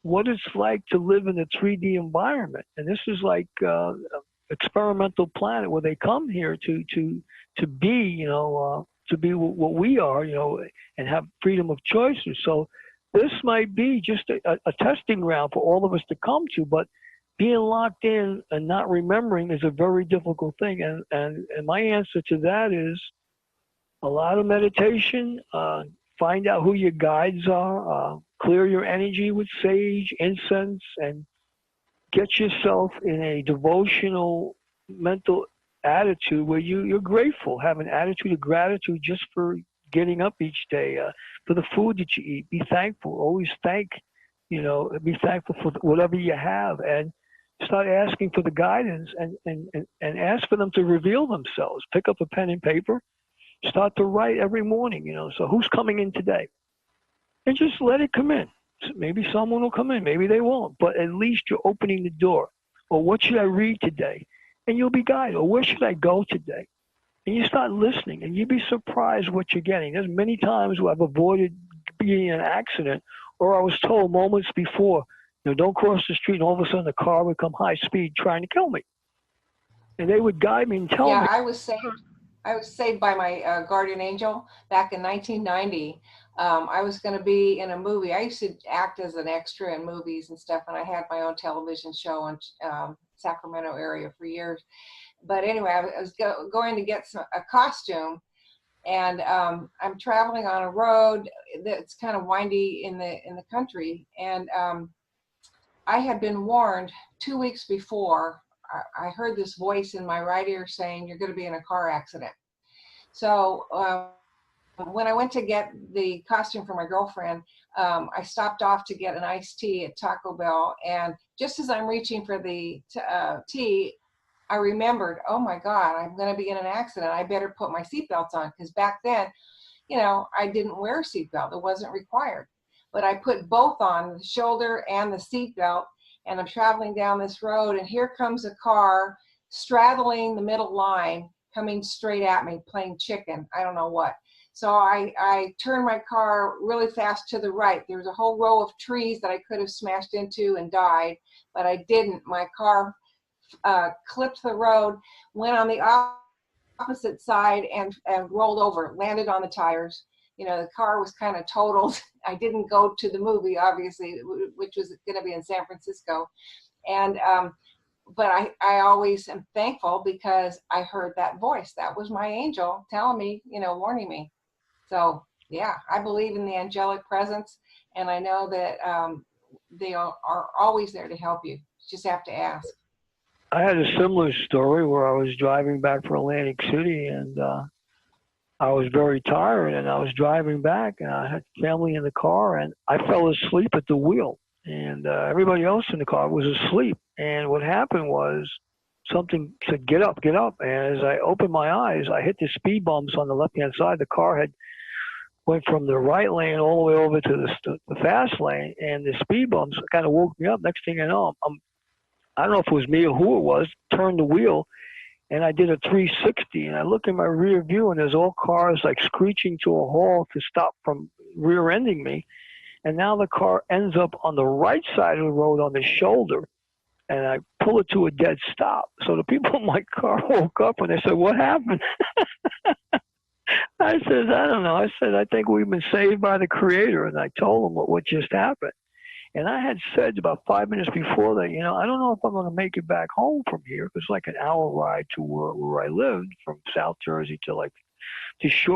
what it's like to live in a 3D environment. And this is like experimental planet where they come here to be, to be what we are, and have freedom of choices. So this might be just a testing ground for all of us to come to, but being locked in and not remembering is a very difficult thing. And my answer to that is a lot of meditation, find out who your guides are, clear your energy with sage, incense, and get yourself in a devotional mental attitude where you're grateful. Have an attitude of gratitude just for getting up each day, for the food that you eat. Be thankful. Always be thankful for whatever you have, and start asking for the guidance, and ask for them to reveal themselves. Pick up a pen and paper. Start to write every morning, so who's coming in today? And just let it come in. Maybe someone will come in, maybe they won't, but at least you're opening the door. Or what should I read today? And you'll be guided. Or where should I go today? And you start listening, and you'd be surprised what you're getting. There's many times where I've avoided being in an accident, or I was told moments before, don't cross the street, and all of a sudden the car would come high speed trying to kill me. And they would guide me and tell me. Yeah, I was saved by my guardian angel back in 1990. I was going to be in a movie. I used to act as an extra in movies and stuff, and I had my own television show in Sacramento area for years. But anyway, I was going to get a costume, and I'm traveling on a road that's kind of windy in the country, and I had been warned 2 weeks before. I heard this voice in my right ear saying, "You're going to be in a car accident." So when I went to get the costume for my girlfriend, I stopped off to get an iced tea at Taco Bell. And just as I'm reaching for the tea, I remembered, oh my God, I'm going to be in an accident. I better put my seatbelts on. Because back then, I didn't wear a seatbelt. It wasn't required. But I put both on, the shoulder and the seatbelt. And I'm traveling down this road, and here comes a car straddling the middle line, coming straight at me, playing chicken. I don't know what. So I turned my car really fast to the right. There was a whole row of trees that I could have smashed into and died, but I didn't. My car clipped the road, went on the opposite side, and rolled over, landed on the tires. The car was kind of totaled. I didn't go to the movie, obviously, which was going to be in San Francisco. And but I always am thankful because I heard that voice. That was my angel telling me, warning me. So, yeah, I believe in the angelic presence, and I know that they are always there to help you. You just have to ask. I had a similar story where I was driving back from Atlantic City, and I was very tired, and I was driving back, and I had family in the car, and I fell asleep at the wheel, and everybody else in the car was asleep. And what happened was something said, get up, get up. And as I opened my eyes, I hit the speed bumps on the left-hand side. The car had went from the right lane all the way over to the fast lane, and the speed bumps kind of woke me up. Next thing I know, I don't know if it was me or who it was, turned the wheel, and I did a 360, and I look in my rear view, and there's all cars like screeching to a halt to stop from rear-ending me. And now the car ends up on the right side of the road on the shoulder, and I pull it to a dead stop. So the people in my car woke up, and they said, what happened? I said, I don't know. I said, I think we've been saved by the Creator. And I told them what just happened. And I had said about 5 minutes before that, I don't know if I'm going to make it back home from here. It was like an hour ride to where I lived from South Jersey to to Shore.